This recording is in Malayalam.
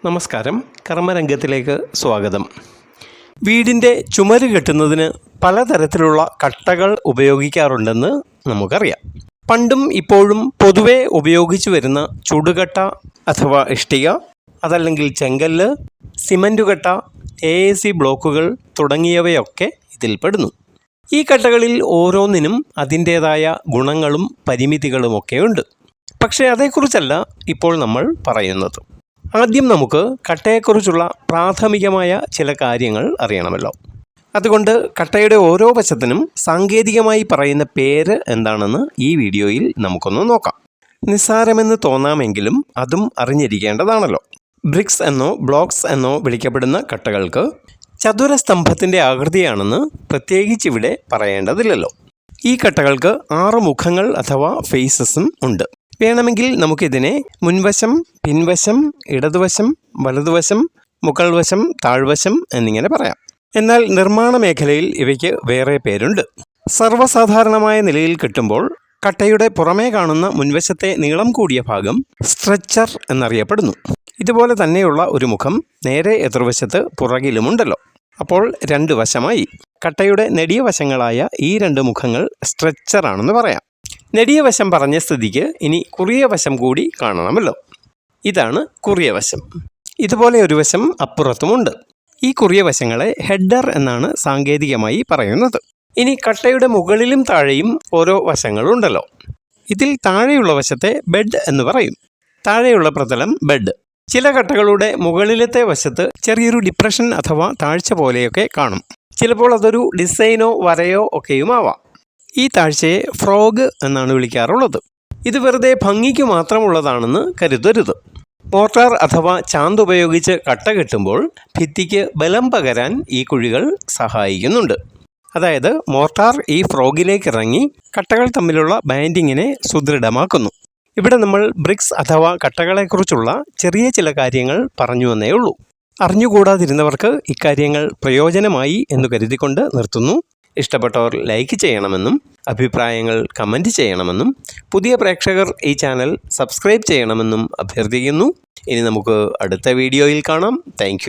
നമസ്കാരം. കർമ്മരംഗത്തിലേക്ക് സ്വാഗതം. വീടിൻ്റെ ചുമര് കെട്ടുന്നതിന് പലതരത്തിലുള്ള കട്ടകൾ ഉപയോഗിക്കാറുണ്ടെന്ന് നമുക്കറിയാം. പണ്ടും ഇപ്പോഴും പൊതുവെ ഉപയോഗിച്ചു വരുന്ന ചുടുകട്ട അഥവാ ഇഷ്ടിക, അതല്ലെങ്കിൽ ചെങ്കല്ല്, സിമൻറ്റുകട്ട, AAC ബ്ലോക്കുകൾ തുടങ്ങിയവയൊക്കെ ഇതിൽപ്പെടുന്നു. ഈ കട്ടകളിൽ ഓരോന്നിനും അതിൻ്റേതായ ഗുണങ്ങളും പരിമിതികളുമൊക്കെയുണ്ട്. പക്ഷേ അതേക്കുറിച്ചല്ല ഇപ്പോൾ നമ്മൾ പറയുന്നത്. ആദ്യം നമുക്ക് കട്ടയെക്കുറിച്ചുള്ള പ്രാഥമികമായ ചില കാര്യങ്ങൾ അറിയണമല്ലോ. അതുകൊണ്ട് കട്ടയുടെ ഓരോ വശത്തിനും സാങ്കേതികമായി പറയുന്ന പേര് എന്താണെന്ന് ഈ വീഡിയോയിൽ നമുക്കൊന്ന് നോക്കാം. നിസ്സാരമെന്ന് തോന്നാമെങ്കിലും അതും അറിഞ്ഞിരിക്കേണ്ടതാണല്ലോ. ബ്രിക്സ് എന്നോ ബ്ലോക്സ് എന്നോ വിളിക്കപ്പെടുന്ന കട്ടകൾക്ക് ചതുരസ്തംഭത്തിൻ്റെ ആകൃതിയാണെന്ന് പ്രത്യേകിച്ചിവിടെ പറയേണ്ടതില്ലല്ലോ. ഈ കട്ടകൾക്ക് 6 മുഖങ്ങൾ അഥവാ ഫേസസും ഉണ്ട്. വേണമെങ്കിൽ നമുക്കിതിനെ മുൻവശം, പിൻവശം, ഇടതുവശം, വലതുവശം, മുകൾ വശം, താഴ്വശം എന്നിങ്ങനെ പറയാം. എന്നാൽ നിർമ്മാണ മേഖലയിൽ ഇവയ്ക്ക് വേറെ പേരുണ്ട്. സർവ്വസാധാരണമായ നിലയിൽ കെട്ടുമ്പോൾ കട്ടയുടെ പുറമേ കാണുന്ന മുൻവശത്തെ നീളം കൂടിയ ഭാഗം സ്ട്രെച്ചർ എന്നറിയപ്പെടുന്നു. ഇതുപോലെ തന്നെയുള്ള ഒരു മുഖം നേരെ എതിർവശത്ത് പുറകിലുമുണ്ടല്ലോ. അപ്പോൾ 2 വശമായി. കട്ടയുടെ നെടിയ വശങ്ങളായ ഈ 2 മുഖങ്ങൾ സ്ട്രെച്ചറാണെന്ന് പറയാം. നെടിയ വശം പറഞ്ഞ സ്ഥിതിക്ക് ഇനി കുറിയ വശം കൂടി കാണണമല്ലോ. ഇതാണ് കുറിയ വശം. ഇതുപോലെ ഒരു വശം അപ്പുറത്തുമുണ്ട്. ഈ കുറിയ വശങ്ങളെ ഹെഡർ എന്നാണ് സാങ്കേതികമായി പറയുന്നത്. ഇനി കട്ടയുടെ മുകളിലും താഴെയും ഓരോ വശങ്ങളുണ്ടല്ലോ. ഇതിൽ താഴെയുള്ള വശത്തെ ബെഡ് എന്ന് പറയും. താഴെയുള്ള പ്രതലം ബെഡ്. ചില കട്ടകളുടെ മുകളിലത്തെ വശത്ത് ചെറിയൊരു ഡിപ്രഷൻ അഥവാ താഴ്ച പോലെയൊക്കെ കാണും. ചിലപ്പോൾ അതൊരു ഡിസൈനോ വരയോ ഒക്കെയുമാവാം. ഈ താഴ്ചയെ ഫ്രോഗ് എന്നാണ് വിളിക്കാറുള്ളത്. ഇത് വെറുതെ ഭംഗിക്ക് മാത്രമുള്ളതാണെന്ന് കരുതരുത്. മോർട്ടാർ അഥവാ ചാന്ത് ഉപയോഗിച്ച് കട്ട കെട്ടുമ്പോൾ ഭിത്തിക്ക് ബലം പകരാൻ ഈ കുഴികൾ സഹായിക്കുന്നുണ്ട്. അതായത് മോർട്ടാർ ഈ ഫ്രോഗിലേക്ക് ഇറങ്ങി കട്ടകൾ തമ്മിലുള്ള ബൈൻഡിങ്ങിനെ സുദൃഢമാക്കുന്നു. ഇവിടെ നമ്മൾ ബ്രിക്സ് അഥവാ കട്ടകളെക്കുറിച്ചുള്ള ചെറിയ ചില കാര്യങ്ങൾ പറഞ്ഞു എന്നേ ഉള്ളൂ. അറിഞ്ഞുകൂടാതിരുന്നവർക്ക് ഇക്കാര്യങ്ങൾ പ്രയോജനമായി എന്ന് കരുതിക്കൊണ്ട് നിർത്തുന്നു. ഇഷ്ടപ്പെട്ടവർ ലൈക്ക് ചെയ്യണമെന്നും അഭിപ്രായങ്ങൾ കമൻറ്റ് ചെയ്യണമെന്നും പുതിയ പ്രേക്ഷകർ ഈ ചാനൽ സബ്സ്ക്രൈബ് ചെയ്യണമെന്നും അഭ്യർത്ഥിക്കുന്നു. ഇനി നമുക്ക് അടുത്ത വീഡിയോയിൽ കാണാം. താങ്ക്